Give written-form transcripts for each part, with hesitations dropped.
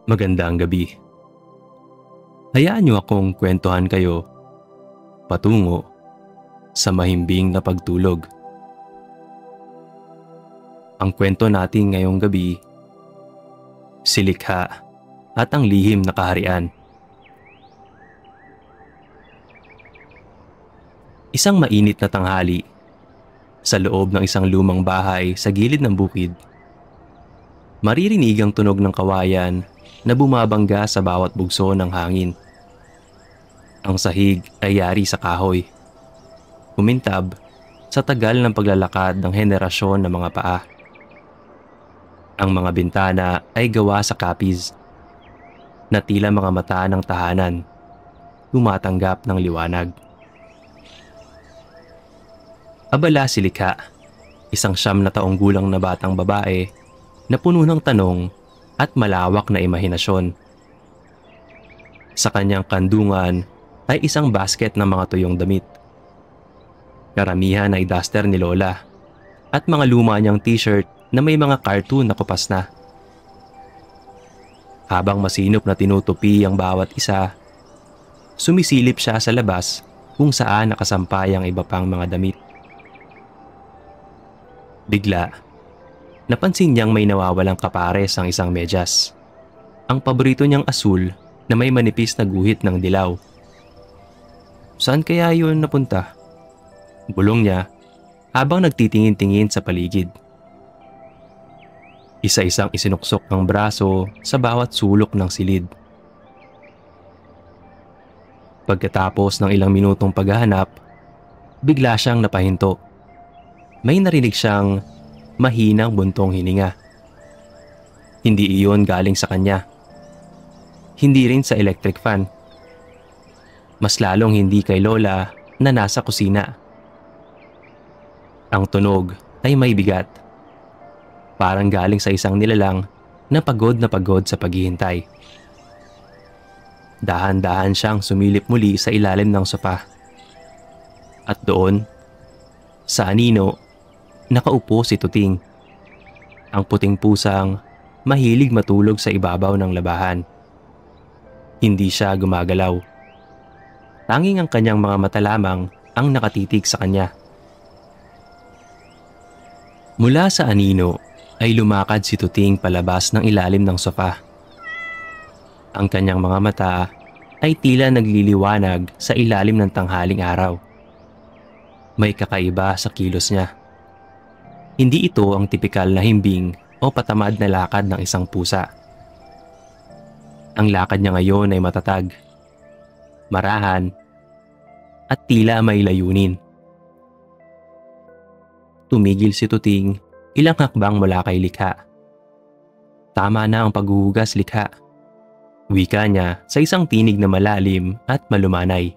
Magandang gabi. Hayaan niyo akong kwentuhan kayo patungo sa mahimbing na pagtulog. Ang kwento natin ngayong gabi, si Likha at ang lihim na kaharian. Isang mainit na tanghali sa loob ng isang lumang bahay sa gilid ng bukid. Maririnig ang tunog ng kawayan na bumabangga sa bawat bugso ng hangin. Ang sahig ay yari sa kahoy. Kumintab sa tagal ng paglalakad ng henerasyon ng mga paa. Ang mga bintana ay gawa sa kapis na tila mga mata ng tahanan, tumatanggap ng liwanag. Abala si Likha, isang 9 taong gulang na batang babae na puno ng tanong at malawak na imahinasyon. Sa kanyang kandungan ay isang basket ng mga tuyong damit. Karamihan ay duster ni Lola at mga luma niyang t-shirt na may mga cartoon na kupas na. Habang masinop na tinutupi ang bawat isa, sumisilip siya sa labas kung saan nakasampay ang iba pang mga damit. Bigla, napansin niyang may nawawalang kapares ang isang medyas. Ang paborito niyang asul na may manipis na guhit ng dilaw. Saan kaya yun napunta? Bulong niya habang nagtitingin-tingin sa paligid. Isa-isang isinuksok ng braso sa bawat sulok ng silid. Pagkatapos ng ilang minutong paghahanap, bigla siyang napahinto. May narinig siyang mahinang buntong hininga. Hindi iyon galing sa kanya. Hindi rin sa electric fan. Mas lalong hindi kay Lola na nasa kusina. Ang tunog ay may bigat. Parang galing sa isang nilalang na pagod sa paghihintay. Dahan-dahan siyang sumilip muli sa ilalim ng sofa. At doon, sa anino, nakaupo si Tuting. Ang puting pusang mahilig matulog sa ibabaw ng labahan. Hindi siya gumagalaw. Tanging ang kanyang mga mata lamang ang nakatitig sa kanya. Mula sa anino ay lumakad si Tuting palabas ng ilalim ng sofa. Ang kanyang mga mata ay tila nagliliwanag sa ilalim ng tanghaling araw. May kakaiba sa kilos niya. Hindi ito ang tipikal na himbing o patamad na lakad ng isang pusa. Ang lakad niya ngayon ay matatag, marahan, at tila may layunin. Tumigil si Tuting ilang hakbang mula kay Likha. Tama na ang paghuhugas, Likha. Wika niya sa isang tinig na malalim at malumanay.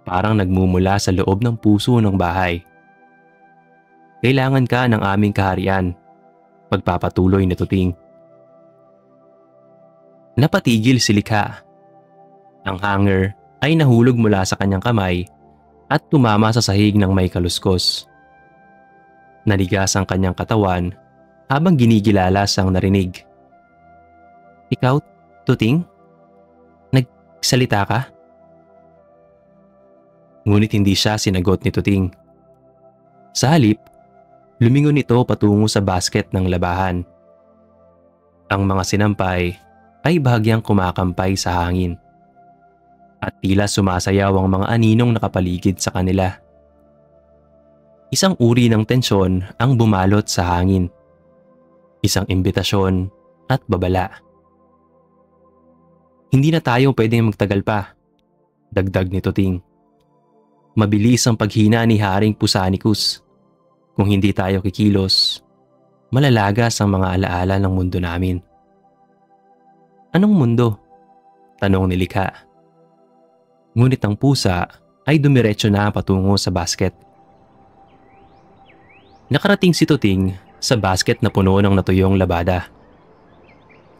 Parang nagmumula sa loob ng puso ng bahay. Kailangan ka ng aming kaharian, pagpapatuloy ni Tuting. Napatigil si Likha. Ang hanger ay nahulog mula sa kanyang kamay at tumama sa sahig ng may kaluskos. Naligas ang kanyang katawan habang ginigilalas ang narinig. Ikaw, Tuting? Nagsalita ka? Ngunit hindi siya sinagot ni Tuting. Sa halip, lumingon ito patungo sa basket ng labahan. Ang mga sinampay ay bahagyang kumakampay sa hangin. At tila sumasayaw ang mga aninong nakapaligid sa kanila. Isang uri ng tensyon ang bumalot sa hangin. Isang imbitasyon at babala. Hindi na tayo pwedeng magtagal pa, dagdag ni Tuting. Mabilis ang paghina ni Haring Pusanicus. Kung hindi tayo kikilos, malalagas ang mga alaala ng mundo namin. Anong mundo? Tanong ni Likha. Ngunit ang pusa ay dumiretso na patungo sa basket. Nakarating si Tuting sa basket na puno ng natuyong labada.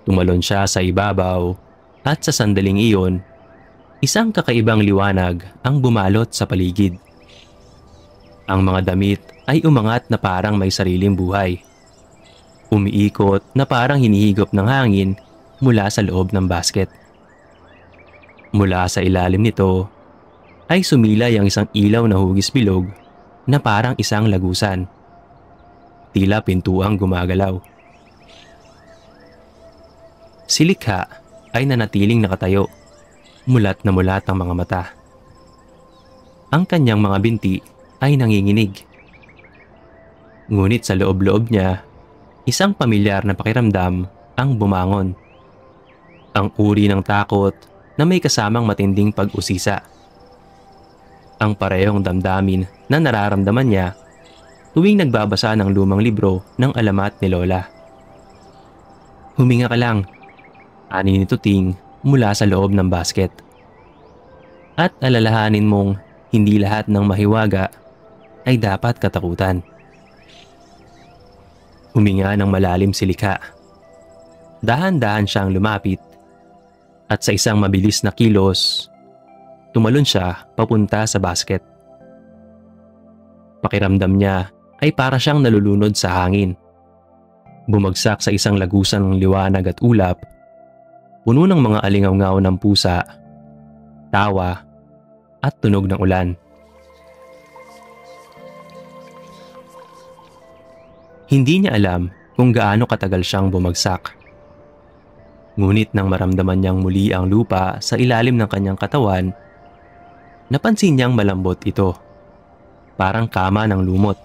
Tumalon siya sa ibabaw at sa sandaling iyon, isang kakaibang liwanag ang bumalot sa paligid. Ang mga damit ay umangat na parang may sariling buhay. Umiikot na parang hinihigop ng hangin mula sa loob ng basket. Mula sa ilalim nito ay sumilay ang isang ilaw na hugis bilog na parang isang lagusan. Tila pintuang gumagalaw. Si Likha ay nanatiling nakatayo, mulat na mulat ang mga mata. Ang kanyang mga binti ay nanginginig. Ngunit sa loob-loob niya, isang pamilyar na pakiramdam ang bumangon. Ang uri ng takot na may kasamang matinding pag-usisa. Ang parehong damdamin na nararamdaman niya tuwing nagbabasa ng lumang libro ng alamat ni Lola. "Huminga ka lang," ani ni Tuting mula sa loob ng basket. "At alalahanin mong hindi lahat ng mahiwaga ay dapat katakutan." Huminga ng malalim si Likha. Dahan-dahan siyang lumapit at sa isang mabilis na kilos, tumalon siya papunta sa basket. Pakiramdam niya ay para siyang nalulunod sa hangin. Bumagsak sa isang lagusan ng liwanag at ulap, puno ng mga alingaw-ngaw ng pusa, tawa, at tunog ng ulan. Hindi niya alam kung gaano katagal siyang bumagsak. Ngunit nang maramdaman niyang muli ang lupa sa ilalim ng kanyang katawan, napansin niyang malambot ito, parang kama ng lumot.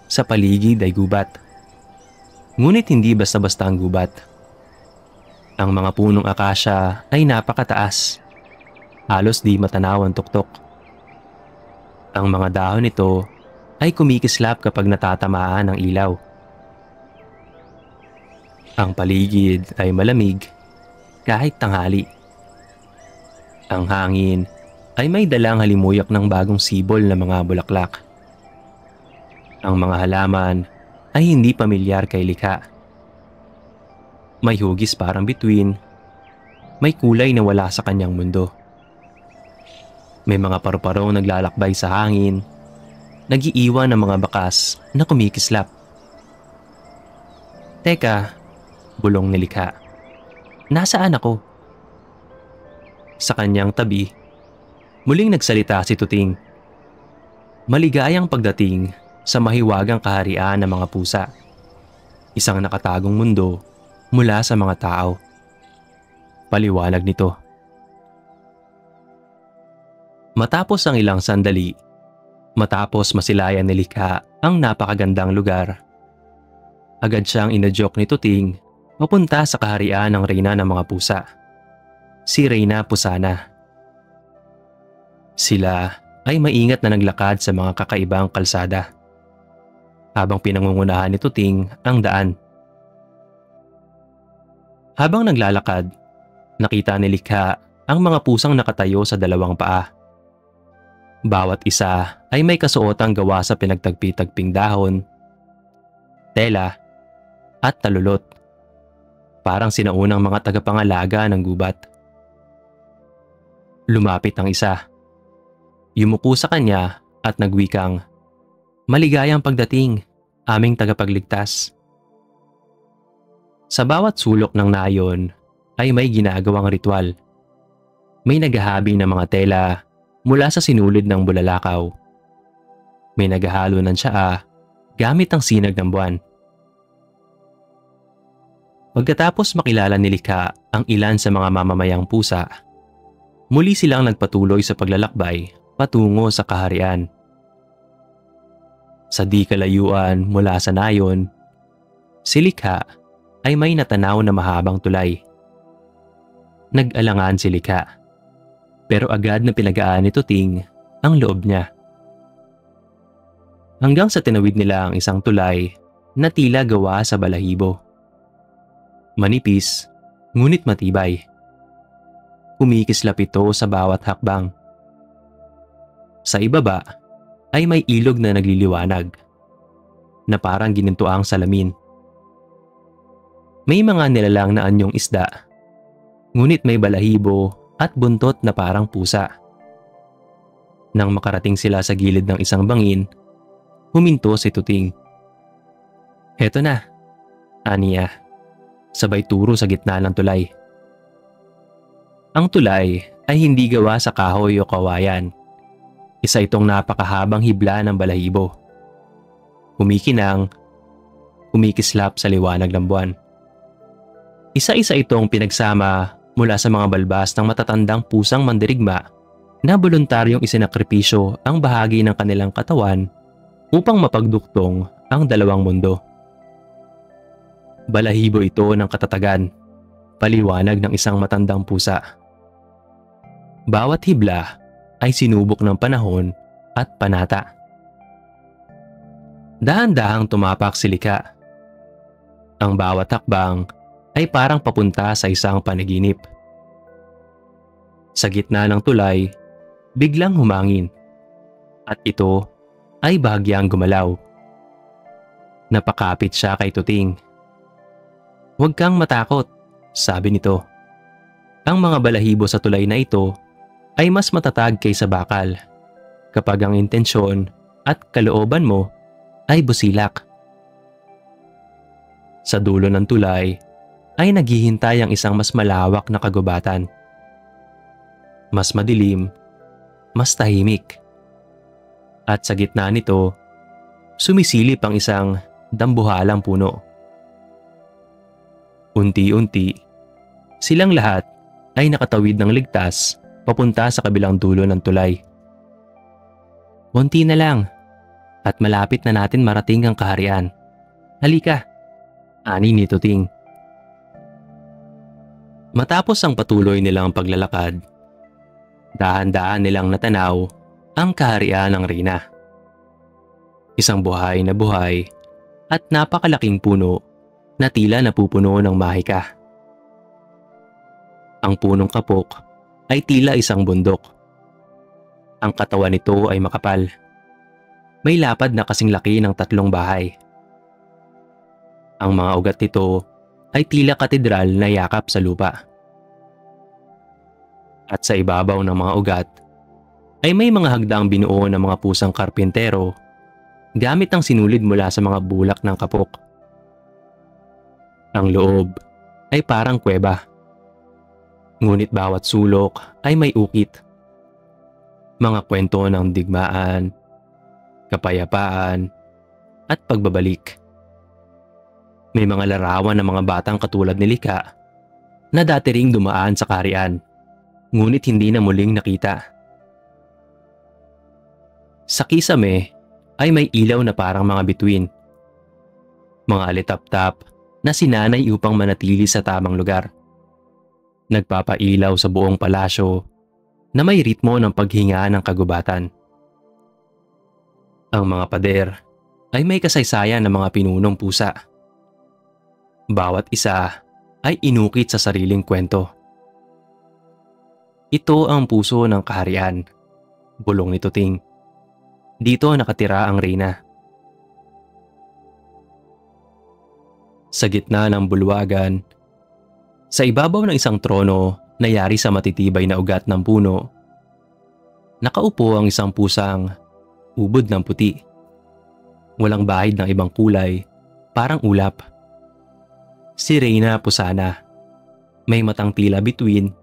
Sa paligid ay gubat. Ngunit hindi basta-basta ang gubat. Ang mga punong akasya ay napakataas. Halos di matanaw ang tuktok. Ang mga dahon nito ay kumikislap kapag natatamaan ng ilaw. Ang paligid ay malamig kahit tanghali. Ang hangin ay may dalang halimuyak ng bagong sibol na mga bulaklak. Ang mga halaman ay hindi pamilyar kay Likha. May hugis parang bituin, may kulay na wala sa kanyang mundo. May mga paru-parong naglalakbay sa hangin, nag-iiwan ng mga bakas na kumikislap. "Teka," bulong ni Likha. "Nasaan ako?" Sa kanyang tabi, muling nagsalita si Tuting. Maligayang pagdating sa mahiwagang kaharian ng mga pusa. Isang nakatagong mundo mula sa mga tao. Paliwanag nito. Matapos ang ilang sandali, matapos masilayan ni Likha ang napakagandang lugar, agad siyang inadyok ni Tuting papunta sa kaharian ng reyna ng mga pusa, si Reyna Pusana. Sila ay maingat na naglakad sa mga kakaibang kalsada, habang pinangungunahan ni Tuting ang daan. Habang naglalakad, nakita ni Likha ang mga pusang nakatayo sa dalawang paa. Bawat isa ay may kasuotang gawa sa pinagtagpi-tagping dahon, tela, at talulot. Parang sinaunang mga tagapangalaga ng gubat. Lumapit ang isa. Yumuko sa kanya at nagwikang, "Maligayang pagdating, aming tagapagligtas." Sa bawat sulok ng nayon ay may ginagawang ritual. May naghahabi ng mga tela mula sa sinulid ng bulalakaw. May naghahalo ng tsaa gamit ang sinag ng buwan. Pagkatapos makilala ni Likha ang ilan sa mga mamamayang pusa, muli silang nagpatuloy sa paglalakbay patungo sa kaharian. Sa di kalayuan mula sa nayon, si Likha ay may natanaw na mahabang tulay. Nag-alangan si Likha, pero agad na pinagaan ni Tuting ang loob niya. Hanggang sa tinawid nila ang isang tulay na tila gawa sa balahibo. Manipis, ngunit matibay. Kumikislap ito sa bawat hakbang. Sa ibaba ay may ilog na nagliliwanag, na parang ginintuang salamin. May mga nilalang na anyong isda, ngunit may balahibo at buntot na parang pusa. Nang makarating sila sa gilid ng isang bangin, huminto si Tuting. "Heto na," aniya. sabay turo sa gitna ng tulay. Ang tulay ay hindi gawa sa kahoy o kawayan. Isa itong napakahabang hibla ng balahibo. Kumikinang, kumikislap sa liwanag ng buwan. Isa-isa itong pinagsama mula sa mga balbas ng matatandang pusang mandirigma na voluntaryong isinakripisyo ang bahagi ng kanilang katawan upang mapagduktong ang dalawang mundo. Balahibo ito ng katatagan, paliwanag ng isang matandang pusa. Bawat hibla ay sinubok ng panahon at panata. Dahan-dahang tumapak si Lika. Ang bawat hakbang ay parang papunta sa isang panaginip. Sa gitna ng tulay, biglang humangin at ito ay bahagyang gumalaw. Napakapit siya kay Tuting. "Huwag kang matakot," sabi nito. Ang mga balahibo sa tulay na ito ay mas matatag kaysa bakal kapag ang intensyon at kalooban mo ay busilak. Sa dulo ng tulay ay naghihintay ang isang mas malawak na kagubatan. Mas madilim, mas tahimik. At sa gitna nito, sumisilip ang isang dambuhalang puno. Unti-unti, silang lahat ay nakatawid ng ligtas papunta sa kabilang dulo ng tulay. "Konti na lang at malapit na natin marating ang kaharian. Halika," ani ni Tuting. Matapos ang patuloy nilang paglalakad, dahan-dahan nilang natanaw ang kaharian ng Reyna. Isang buhay na buhay at napakalaking puno na tila napupuno ng mahika. Ang punong kapok ay tila isang bundok. Ang katawan nito ay makapal. May lapad na kasing laki ng 3 bahay. Ang mga ugat nito ay tila katedral na yakap sa lupa. At sa ibabaw ng mga ugat ay may mga hagdang binuo ng mga pusang karpintero gamit ang sinulid mula sa mga bulak ng kapok. Ang loob ay parang kuweba. Ngunit bawat sulok ay may ukit. Mga kwento ng digmaan, kapayapaan, at pagbabalik. May mga larawan ng mga batang katulad ni Lika na dati ring dumaan sa kaharian, ngunit hindi na muling nakita. Sa kisame ay may ilaw na parang mga bituin. Mga alitap-tap na sinanay upang manatili sa tamang lugar. Nagpapailaw sa buong palasyo na may ritmo ng paghinga ng kagubatan. Ang mga pader ay may kasaysayan ng mga pinunong pusa. Bawat isa ay inukit sa sariling kwento. "Ito ang puso ng kaharian," bulong ni Tuting. "Dito nakatira ang Reyna." Sa gitna ng bulwagan, sa ibabaw ng isang trono na yari sa matitibay na ugat ng puno, nakaupo ang isang pusang ubod ng puti. Walang bahid ng ibang kulay, parang ulap. Si Reyna Pusana. May matang tila bituin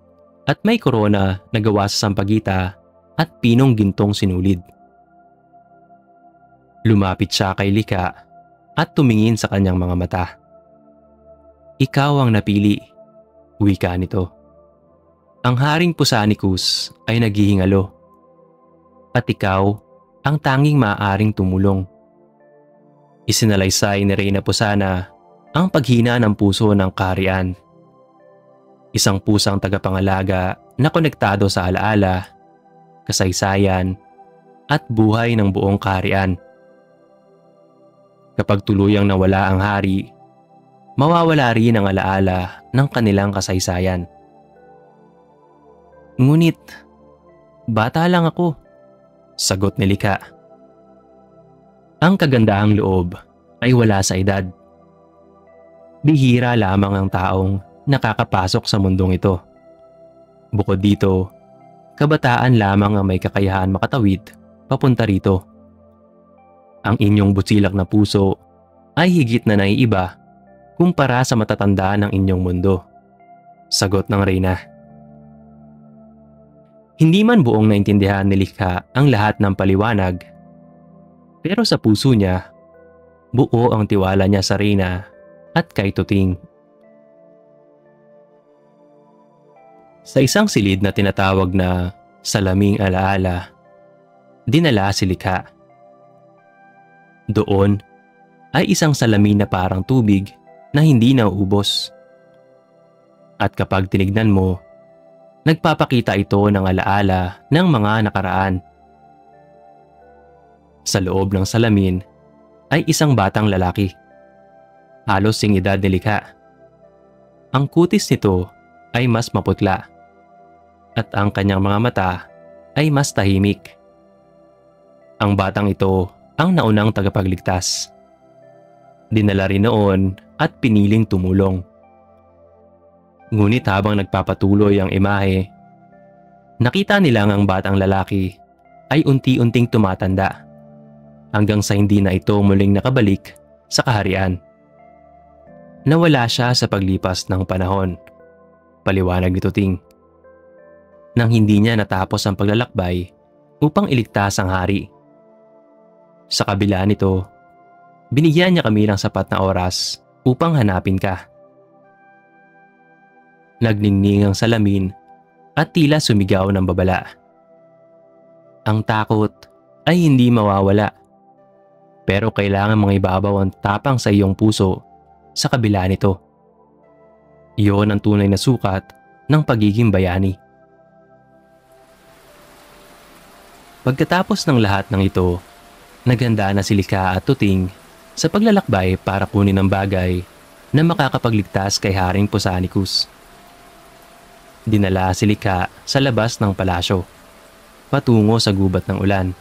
at may korona na gawa sa sampagita at pinong gintong sinulid. Lumapit siya kay Lika at tumingin sa kanyang mga mata. "Ikaw ang napili," wika nito. "Ang Haring Pusanicus ay naghihingalo. At ikaw ang tanging maaaring tumulong." Isinalaysay ni Reyna Pusana ang paghina ng puso ng kaharian. Isang pusang tagapangalaga na konektado sa alaala, kasaysayan, at buhay ng buong kaharian. Kapag tuluyang nawala ang hari, mawawala rin ang alaala ng kanilang kasaysayan. "Ngunit, bata lang ako," sagot ni Lika. Ang kagandahang loob ay wala sa edad. Bihira lamang ang taong nakakapasok sa mundong ito. Bukod dito, kabataan lamang ang may kakayahan makatawid papunta rito. Ang inyong busilak na puso ay higit na naiiba kumpara sa matatanda ng inyong mundo. Sagot ng reyna. Hindi man buong naintindihan ni Likha ang lahat ng paliwanag, pero sa puso niya, buo ang tiwala niya sa reyna at kay Tuting. Sa isang silid na tinatawag na Salaming Alaala, dinala si Likha. Doon ay isang salamin na parang tubig na hindi nauubos. At kapag tinignan mo, nagpapakita ito ng alaala ng mga nakaraan. Sa loob ng salamin ay isang batang lalaki. Halos sing edad ni Likha. Ang kutis nito ay mas maputla at ang kanyang mga mata ay mas tahimik. Ang batang ito ang naunang tagapagligtas. Dinala rin noon at piniling tumulong. Ngunit habang nagpapatuloy ang imahe, nakita nilang ang batang lalaki ay unti-unting tumatanda hanggang sa hindi na ito muling nakabalik sa kaharian. Nawala siya sa paglipas ng panahon, paliwanag ni Tuting. Nang hindi niya natapos ang paglalakbay upang iligtas ang hari. Sa kabila nito, binigyan niya kami ng sapat na oras upang hanapin ka. Nagningning ang salamin at tila sumigaw ng babala. Ang takot ay hindi mawawala, pero kailangan mga ibabaw ang tapang sa iyong puso sa kabila nito. Iyon ang tunay na sukat ng pagiging bayani. Pagkatapos ng lahat ng ito, naghanda na si Likha at Tuting sa paglalakbay para kunin ang bagay na makakapagligtas kay Haring Pusanicus. Dinala si Likha sa labas ng palasyo, patungo sa gubat ng ulan.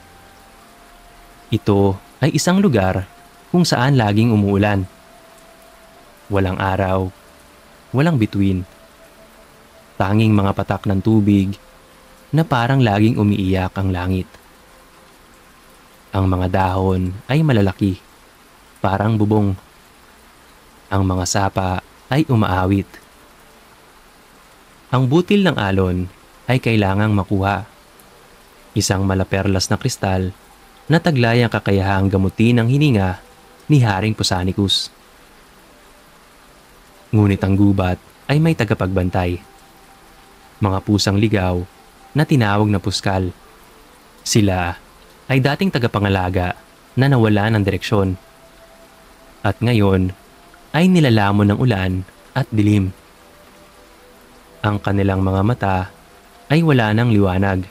Ito ay isang lugar kung saan laging umuulan. Walang araw, walang bituin. Tanging mga patak ng tubig na parang laging umiiyak ang langit. Ang mga dahon ay malalaki, parang bubong. Ang mga sapa ay umaawit. Ang butil ng alon ay kailangang makuha. Isang malaperlas na kristal na taglay ang kakayahang gamutin ang hininga ni Haring Pusanicus. Ngunit ang gubat ay may tagapagbantay. Mga pusang ligaw na tinawag na puskal. Sila ay dating tagapangalaga na nawala ng direksyon. At ngayon ay nilalamon ng ulan at dilim. Ang kanilang mga mata ay wala ng liwanag.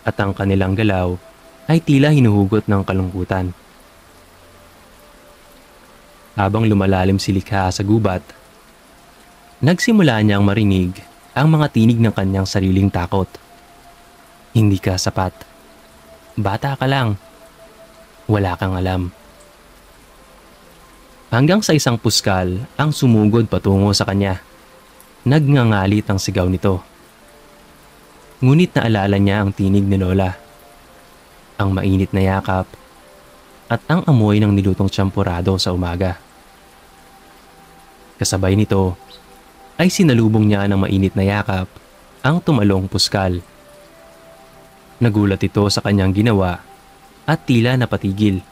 At ang kanilang galaw ay tila hinuhugot ng kalungkutan. Habang lumalalim si Likha sa gubat, nagsimula niyang marinig ang mga tinig ng kanyang sariling takot. Hindi ka sapat. Bata ka lang. Wala kang alam. Hanggang sa isang puskal ang sumugod patungo sa kanya. Nagngangalit ang sigaw nito. Ngunit naalala niya ang tinig ni Lola. Ang mainit na yakap at ang amoy ng nilutong tsampurado sa umaga. Kasabay nito ay sinalubong niya ng mainit na yakap ang tumalong puskal. Nagulat ito sa kanyang ginawa at tila napatigil.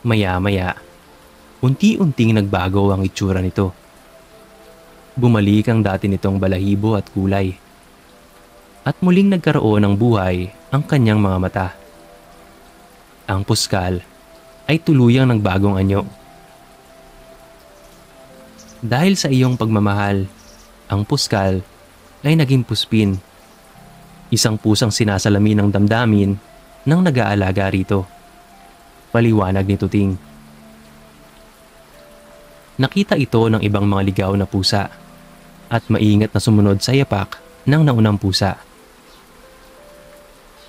Maya-maya, unti-unting nagbago ang itsura nito. Bumalik ang dati nitong balahibo at kulay. At muling nagkaroon ng buhay ang kanyang mga mata. Ang puskal ay tuluyang nagbagong anyo. Dahil sa iyong pagmamahal, ang puskal ay naging puspin. Isang pusang sinasalamin ng damdamin ng nag-aalaga rito. Paliwanag ni Tuting. Nakita ito ng ibang mga ligaw na pusa at maingat na sumunod sa yapak ng naunang pusa.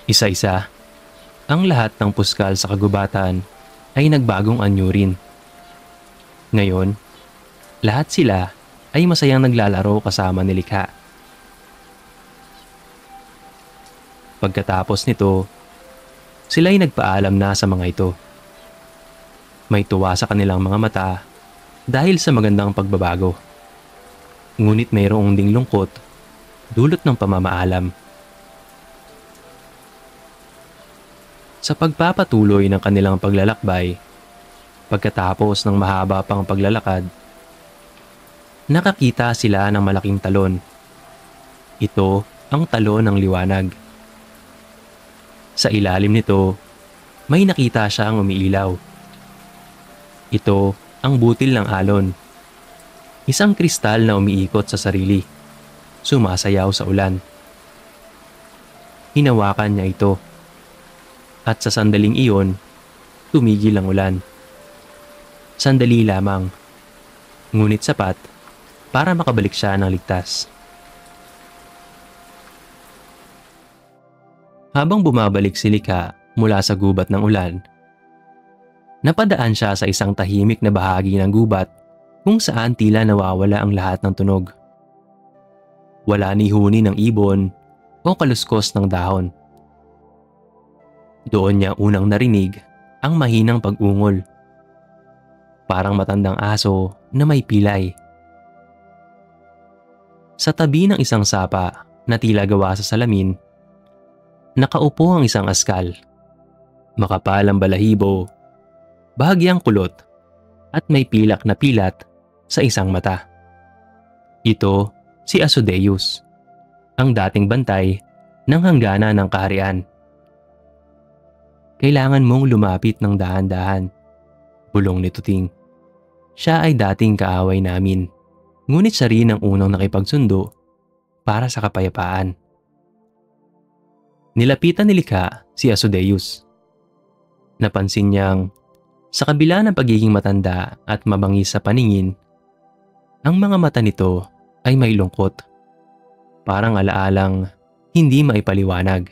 Isa-isa, ang lahat ng puskal sa kagubatan ay nagbagong anyo rin. Ngayon, lahat sila ay masayang naglalaro kasama ni Likha. Pagkatapos nito, sila ay nagpaalam na sa mga ito. May tuwa sa kanilang mga mata dahil sa magandang pagbabago. Ngunit mayroong ding lungkot dulot ng pamamaalam. Sa pagpapatuloy ng kanilang paglalakbay, pagkatapos ng mahaba pang paglalakad, nakakita sila ng malaking talon. Ito ang talon ng liwanag. Sa ilalim nito, may nakita siyang umiilaw. Ito ang butil ng alon. Isang kristal na umiikot sa sarili, sumasayaw sa ulan. Hinawakan niya ito. At sa sandaling iyon, tumigil ang ulan. Sandali lamang, ngunit sapat para makabalik siya ng ligtas. Habang bumabalik si Likha mula sa gubat ng ulan, napadaan siya sa isang tahimik na bahagi ng gubat kung saan tila nawawala ang lahat ng tunog. Wala ni huni ng ibon o kaluskos ng dahon. Doon niya unang narinig ang mahinang pag-ungol. Parang matandang aso na may pilay. Sa tabi ng isang sapa na tila gawa sa salamin, nakaupo ang isang askal. Makapal ang balahibo, bahagyang kulot, at may pilak na pilat sa isang mata. Ito si Asmodeus, ang dating bantay ng hangganan ng kaharian. Kailangan mong lumapit ng dahan-dahan, bulong ni Tuting. Siya ay dating kaaway namin, ngunit siya rin ang unang nakipagsundo para sa kapayapaan. Nilapitan ni Likha si Asmodeus. Napansin niyang sa kabila ng pagiging matanda at mabangis sa paningin, ang mga mata nito ay may lungkot, parang alaalang hindi maipaliwanag.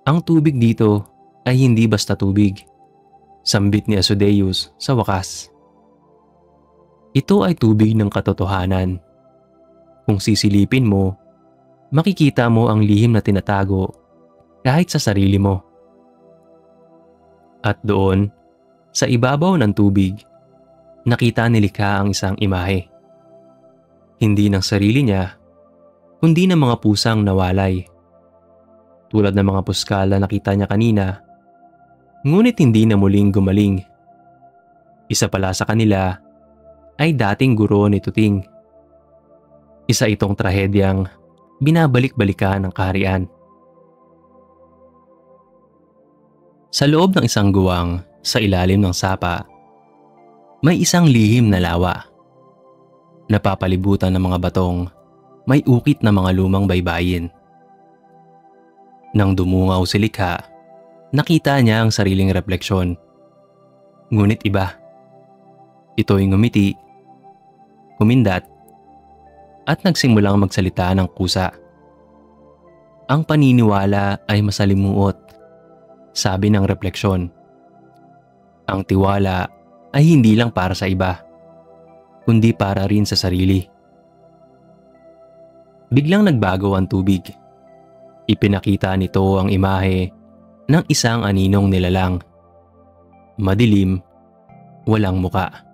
Ang tubig dito ay hindi basta tubig, sambit ni Asmodeus sa wakas. Ito ay tubig ng katotohanan. Kung sisilipin mo, makikita mo ang lihim na tinatago kahit sa sarili mo. At doon, sa ibabaw ng tubig, nakita ni Likha ang isang imahe. Hindi ng sarili niya, kundi ng mga pusang nawalay. Tulad ng mga puskal na nakita niya kanina, ngunit hindi na muling gumaling. Isa pala sa kanila ay dating guro ni Tuting. Isa itong trahedyang binabalik-balikan ng kaharian. Sa loob ng isang guwang sa ilalim ng sapa, may isang lihim na lawa. Napapalibutan ng mga batong may ukit na mga lumang baybayin. Nang dumungaw si Likha, nakita niya ang sariling refleksyon. Ngunit iba. Ito'y ngumiti, kumindat, at nagsimulang magsalita ng kusa. Ang paniniwala ay masalimuot, sabi ng refleksyon. Ang tiwala ay hindi lang para sa iba, kundi para rin sa sarili. Biglang nagbago ang tubig. Ipinakita nito ang imahe ng isang aninong nilalang. Madilim, walang muka.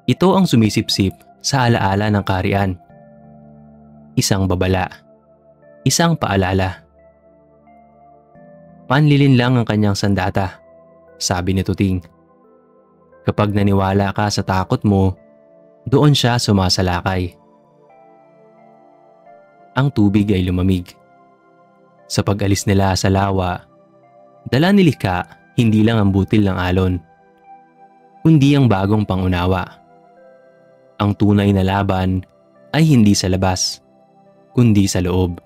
Ito ang sumisipsip sa alaala ng kaharian. Isang babala, isang paalala. Panlilin lang ang kanyang sandata, sabi ni Tuting. Kapag naniwala ka sa takot mo, doon siya sumasalakay. Ang tubig ay lumamig. Sa pag-alis nila sa lawa, dala ni Likha hindi lang ang butil ng alon, kundi ang bagong pangunawa. Ang tunay na laban ay hindi sa labas, kundi sa loob.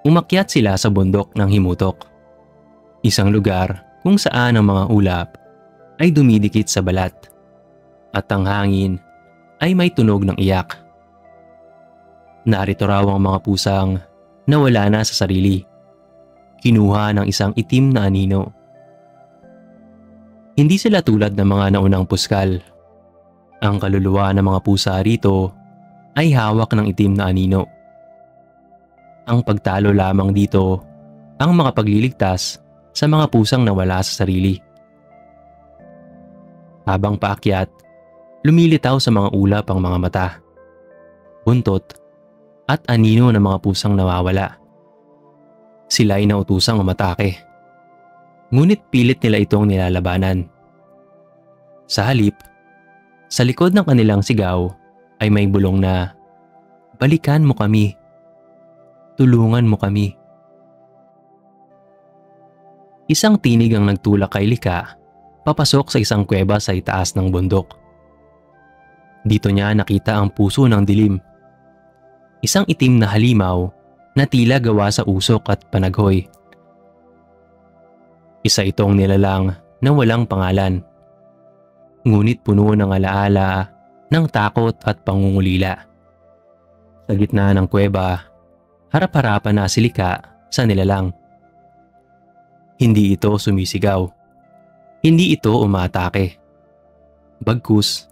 Umakyat sila sa bundok ng Himutok, isang lugar kung saan ang mga ulap ay dumidikit sa balat at ang hangin ay may tunog ng iyak. Narito raw ang mga pusang nawala na sa sarili, kinuha ng isang itim na anino. Hindi sila tulad ng mga naunang puskal. Ang kaluluwa ng mga pusa rito ay hawak ng itim na anino. Ang pagtalo lamang dito ang mga pagliligtas sa mga pusang nawala sa sarili. Habang paakyat, lumilitaw sa mga ulap ang mga mata, buntot, at anino ng mga pusang nawawala. Sila ay nautusang umatake. Ngunit pilit nila itong nilalabanan. Sa halip, sa likod ng kanilang sigaw ay may bulong na, "Balikan mo kami. Tulungan mo kami." Isang tinig ang nagtulak kay Lika papasok sa isang kuweba sa itaas ng bundok. Dito niya nakita ang puso ng dilim. Isang itim na halimaw na tila gawa sa usok at panaghoy. Isa itong nilalang na walang pangalan, ngunit puno ng alaala ng takot at pangungulila. Sa gitna ng kuweba, harap-harapan na si Lika sa nilalang. Hindi ito sumisigaw. Hindi ito umaatake. Bagkus,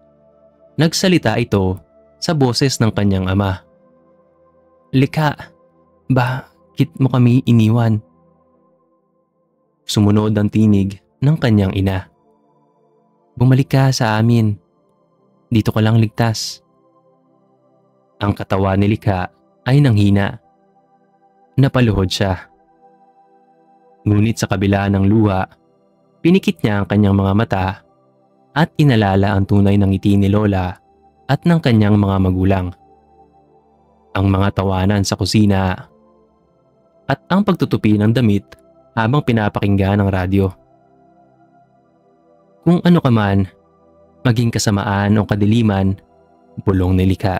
nagsalita ito sa boses ng kanyang ama. "Lika, bakit mo kami iniwan?" Sumunod ang tinig ng kanyang ina. "Bumalik ka sa amin. Dito ka lang ligtas." Ang katawan ni Lika ay nanghina. Napaluhod siya. Ngunit sa kabila ng luha, pinikit niya ang kanyang mga mata at inalala ang tunay ng ngiti ni Lola at ng kanyang mga magulang. Ang mga tawanan sa kusina at ang pagtutupi ng damit habang pinapakinggan ang radyo. "Kung ano ka man, maging kasamaan o kadiliman," bulong ni Lika.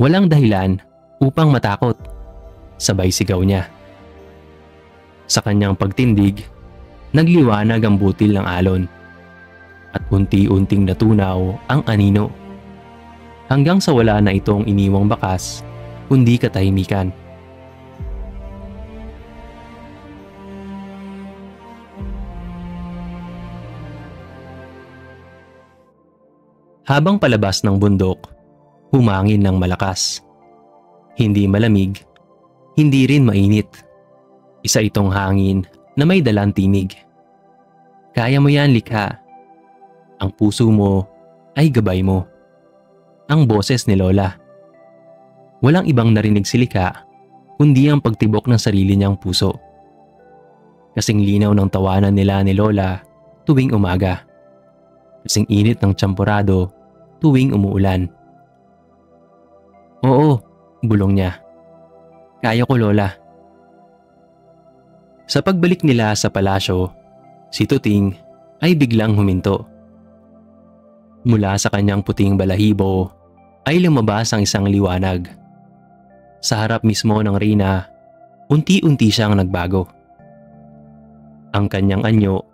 "Walang dahilan upang matakot," sabay sigaw niya. Sa kanyang pagtindig, nagliwanag ang butil ng alon at unti-unting natunaw ang anino hanggang sa wala na itong iniwang bakas kundi katahimikan. Habang palabas ng bundok, humangin ng malakas. Hindi malamig, hindi rin mainit. Isa itong hangin na may dalang tinig. "Kaya mo yan, Lika. Ang puso mo ay gabay mo." Ang boses ni Lola. Walang ibang narinig si Lika kundi ang pagtibok ng sarili niyang puso. Kasing linaw ng tawanan nila ni Lola tuwing umaga. Kasing init ng tsampurado tuwing umuulan. "Oo," bulong niya. "Kaya ko, Lola." Sa pagbalik nila sa palasyo, si Tuting ay biglang huminto. Mula sa kanyang puting balahibo ay lumabas ang isang liwanag. Sa harap mismo ng reyna, unti-unti siyang nagbago. Ang kanyang anyo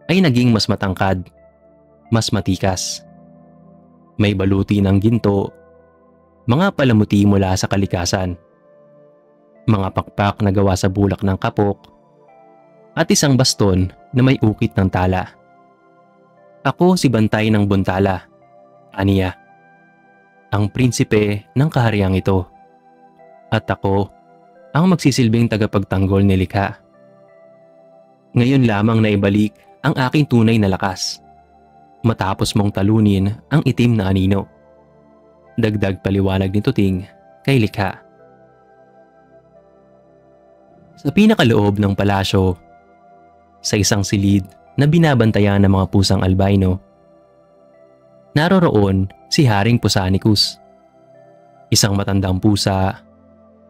ay naging mas matangkad, mas matikas. May baluti ng ginto, mga palamuti mula sa kalikasan, mga pakpak na gawa sa bulak ng kapok, at isang baston na may ukit ng tala. "Ako si Bantay ng Buntala," aniya. "Ang prinsipe ng kahariang ito. At ako ang magsisilbing tagapagtanggol ni Lika. Ngayon lamang naibalik ang aking tunay na lakas, matapos mong talunin ang itim na anino." Dagdag paliwanag ni Tuting kay Lika. Sa pinakaloob ng palasyo, sa isang silid na binabantayan ng mga pusang albino, naroroon si Haring Pusanicus. Isang matandang pusa,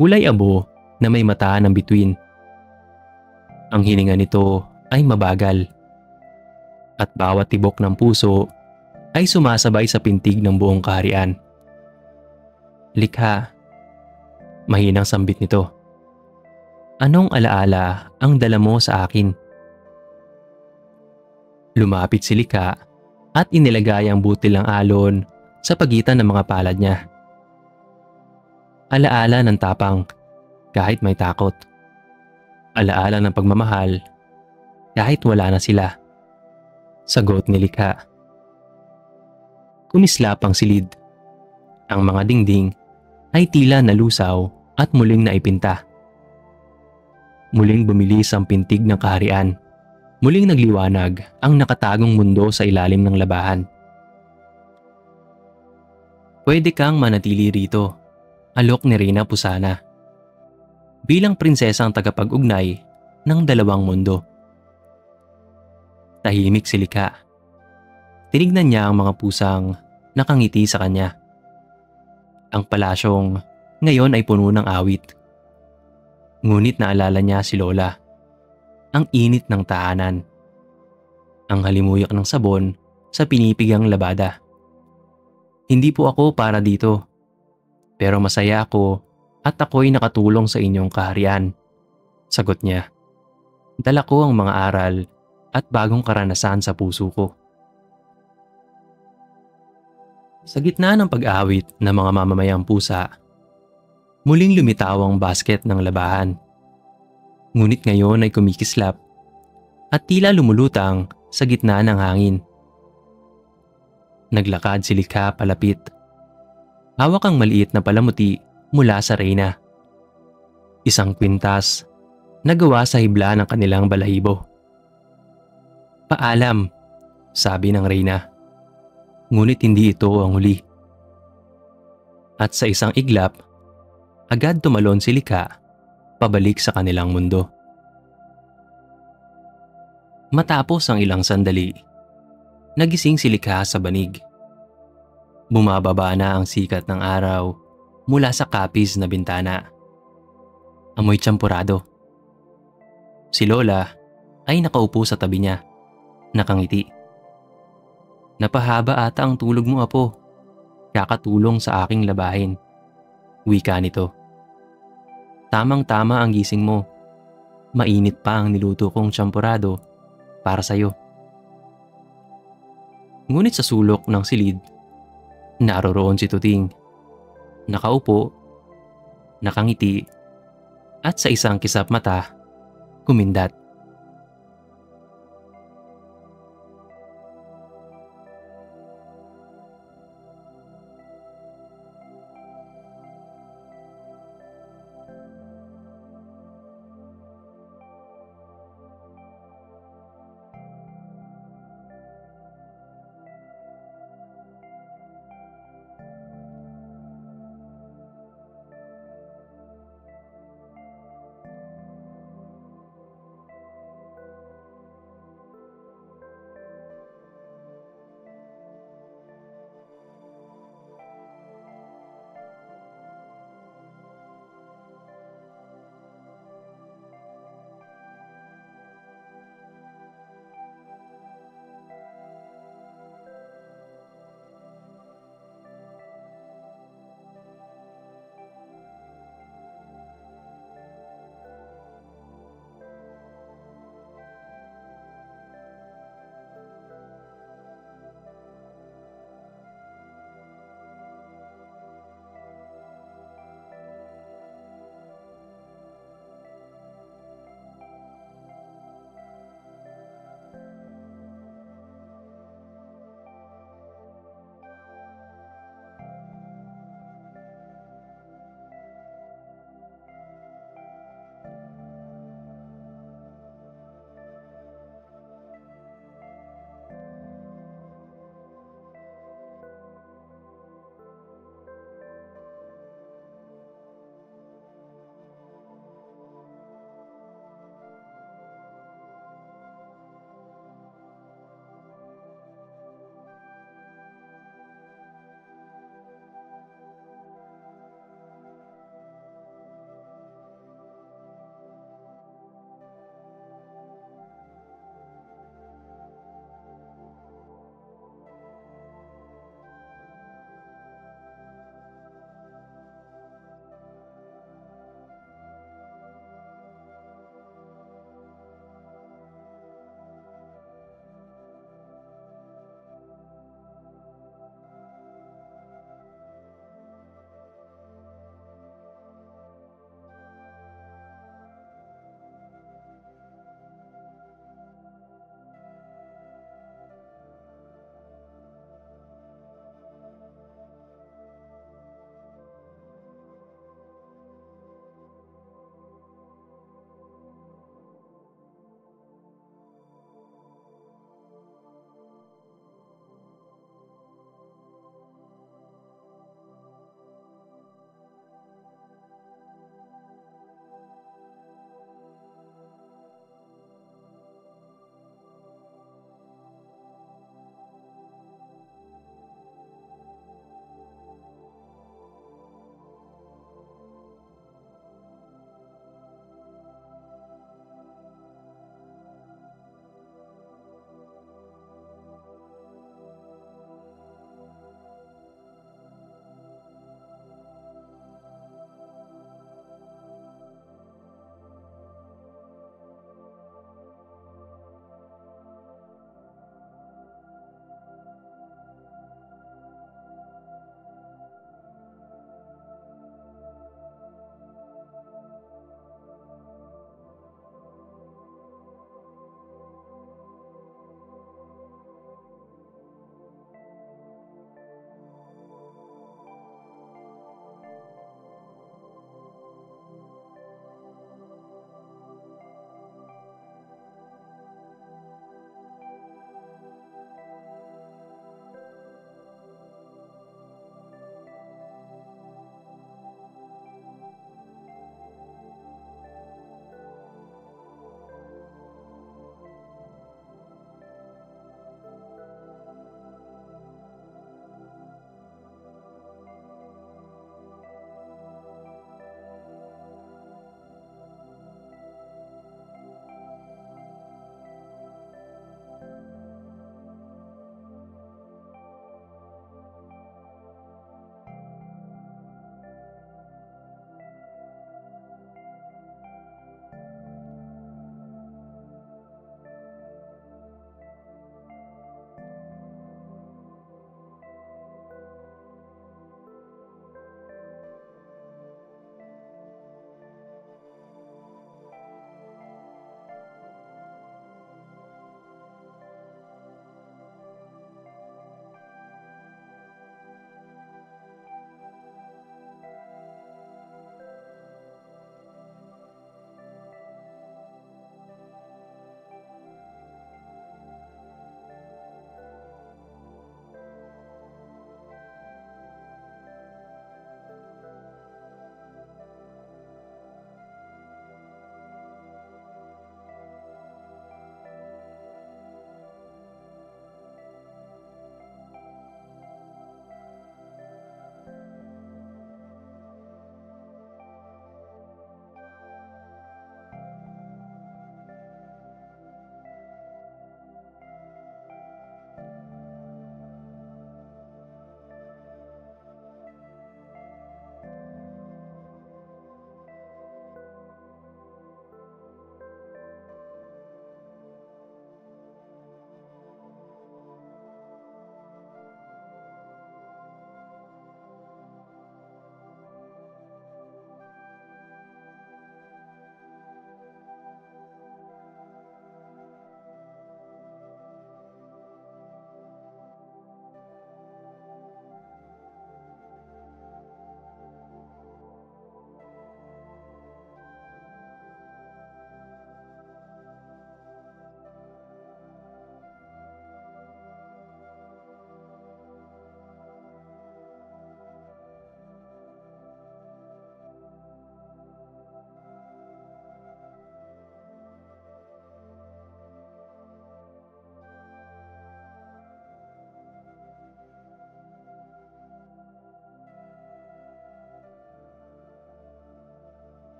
kulay abo na may mata ng bituin. Ang hininga nito ay mabagal, at bawat tibok ng puso ay sumasabay sa pintig ng buong kaharian. "Likha," mahinang sambit nito. "Anong alaala ang dala mo sa akin?" Lumapit si Lika at inilagay ang butil ng alon sa pagitan ng mga palad niya. Alaala ng tapang kahit may takot. Alaala ng pagmamahal kahit wala na sila. Sagot ni Lika. Kumislap ang silid. Ang mga dingding ay tila nalusaw at muling naipinta. Muling bumilis ang pintig ng kaharian. Muling nagliwanag ang nakatagong mundo sa ilalim ng labahan. Pwede kang manatili rito, alok ni Reyna Pusana. Bilang prinsesang tagapag-ugnay ng dalawang mundo. Tahimik si Likha. Tinignan niya ang mga pusang nakangiti sa kanya. Ang palasyong ngayon ay puno ng awit. Ngunit naalala niya si Lola. Ang init ng tahanan. Ang halimuyak ng sabon sa pinipigang labada. Hindi po ako para dito. Pero masaya ako at ako'y nakatulong sa inyong kaharian. Sagot niya. Dala ko ang mga aral at bagong karanasan sa puso ko. Sa gitna ng pag-awit ng mga mamamayang pusa, muling lumitaw ang basket ng labahan. Ngunit ngayon ay kumikislap at tila lumulutang sa gitna ng hangin. Naglakad si Likha palapit. Hawak ang maliit na palamuti mula sa Reyna. Isang kwintas na gawa sa hibla ng kanilang balahibo. Paalam, sabi ng Reyna. Ngunit hindi ito ang huli. At sa isang iglap, agad tumalon si Likha pabalik sa kanilang mundo. Matapos ang ilang sandali, nagising si Likha sa banig. Bumababa na ang sikat ng araw mula sa kapis na bintana. Amoy tsampurado. Si Lola ay nakaupo sa tabi niya, nakangiti. Napahaba ata ang tulog mo, apo. Kakatulong sa aking labahin. Wika nito. Tamang-tama ang gising mo. Mainit pa ang niluto kong tsampurado para sa'yo. Ngunit sa sulok ng silid, naroroon si Tuting. Nakaupo, nakangiti, at sa isang kisap mata, kumindat.